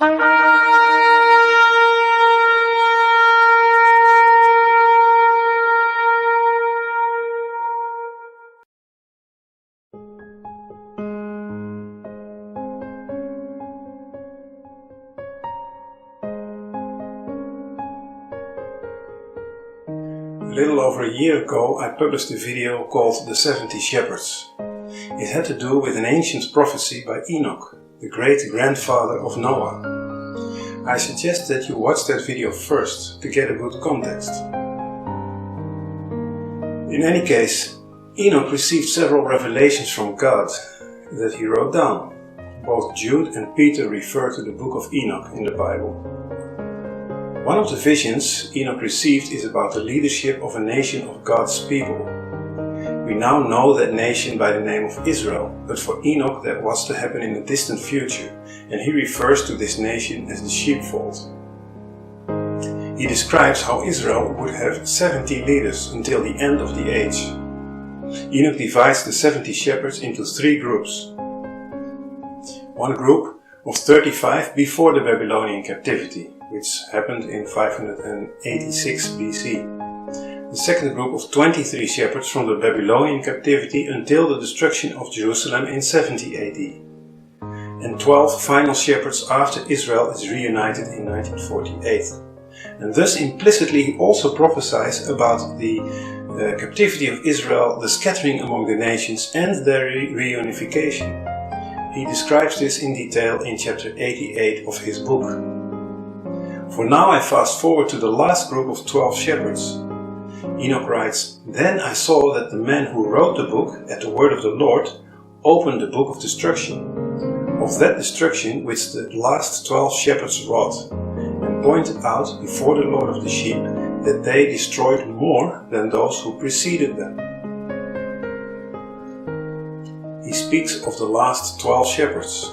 A little over a year ago I published a video called The 70 Shepherds. It had to do with an ancient prophecy by Enoch, the great-grandfather of Noah. I suggest that you watch that video first to get a good context. In any case, Enoch received several revelations from God that he wrote down. Both Jude and Peter refer to the book of Enoch in the Bible. One of the visions Enoch received is about the leadership of a nation of God's people. We now know that nation by the name of Israel, but for Enoch that was to happen in the distant future, and he refers to this nation as the sheepfold. He describes how Israel would have 70 leaders until the end of the age. Enoch divides the 70 shepherds into three groups. One group of 35 before the Babylonian captivity, which happened in 586 BC. The second group of 23 shepherds from the Babylonian captivity until the destruction of Jerusalem in 70 AD. And 12 final shepherds after Israel is reunited in 1948. And thus implicitly he also prophesies about the captivity of Israel, the scattering among the nations and their reunification. He describes this in detail in chapter 88 of his book. For now I fast forward to the last group of 12 shepherds. Enoch writes, "Then I saw that the man who wrote the book at the word of the Lord opened the book of destruction, of that destruction which the last 12 shepherds wrought, and pointed out before the Lord of the sheep that they destroyed more than those who preceded them." He speaks of the last 12 shepherds.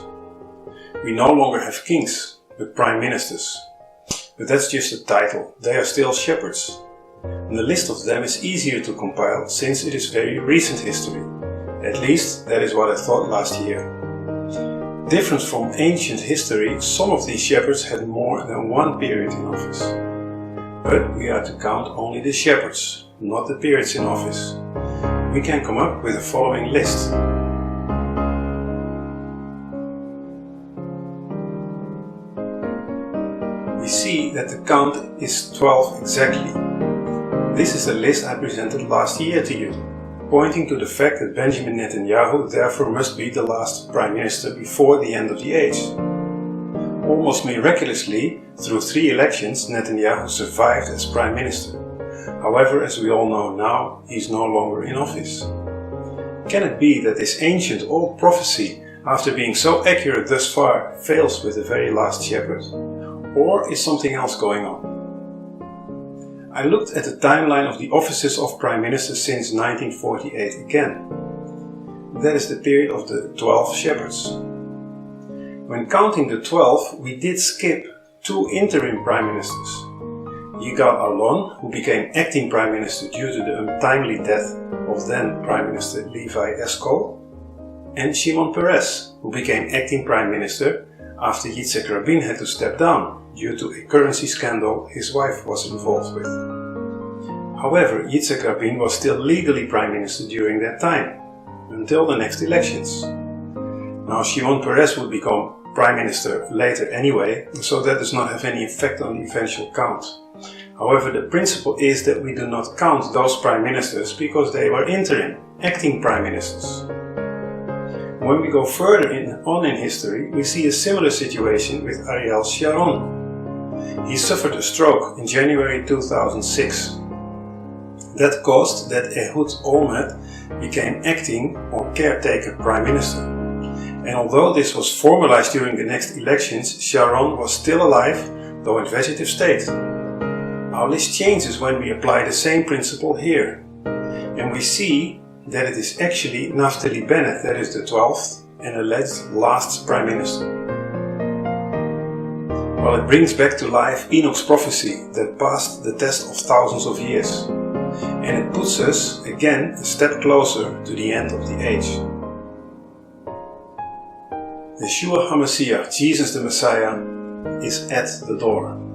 We no longer have kings, but prime ministers. But that's just a title, they are still shepherds. And the list of them is easier to compile since it is very recent history. At least that is what I thought last year. Different from ancient history, some of these shepherds had more than one period in office. But we are to count only the shepherds, not the periods in office. We can come up with the following list. We see that the count is 12 exactly. This is the list I presented last year to you, pointing to the fact that Benjamin Netanyahu therefore must be the last prime minister before the end of the age. Almost miraculously, through 3 elections, Netanyahu survived as prime minister. However, as we all know now, he is no longer in office. Can it be that this ancient old prophecy, after being so accurate thus far, fails with the very last shepherd? Or is something else going on? I looked at the timeline of the offices of prime ministers since 1948 again. That is the period of the 12 shepherds. When counting the 12, we did skip 2 interim prime ministers. Yigal Allon, who became acting prime minister due to the untimely death of then prime minister Levi Eshkol, and Shimon Peres, who became acting prime minister after Yitzhak Rabin had to step down due to a currency scandal his wife was involved with. However, Yitzhak Rabin was still legally prime minister during that time, until the next elections. Now Shimon Peres would become prime minister later anyway, so that does not have any effect on the eventual count. However, the principle is that we do not count those prime ministers because they were interim, acting prime ministers. When we go further on in history, we see a similar situation with Ariel Sharon. He suffered a stroke in January 2006. That caused that Ehud Olmert became acting or caretaker prime minister. And although this was formalized during the next elections, Sharon was still alive, though in vegetative state. Our list changes when we apply the same principle here. And we see that it is actually Naftali Bennett that is the 12th and alleged last prime minister. Well, it brings back to life Enoch's prophecy that passed the test of thousands of years. And it puts us, again, a step closer to the end of the age. Yeshua HaMashiach, Jesus the Messiah, is at the door.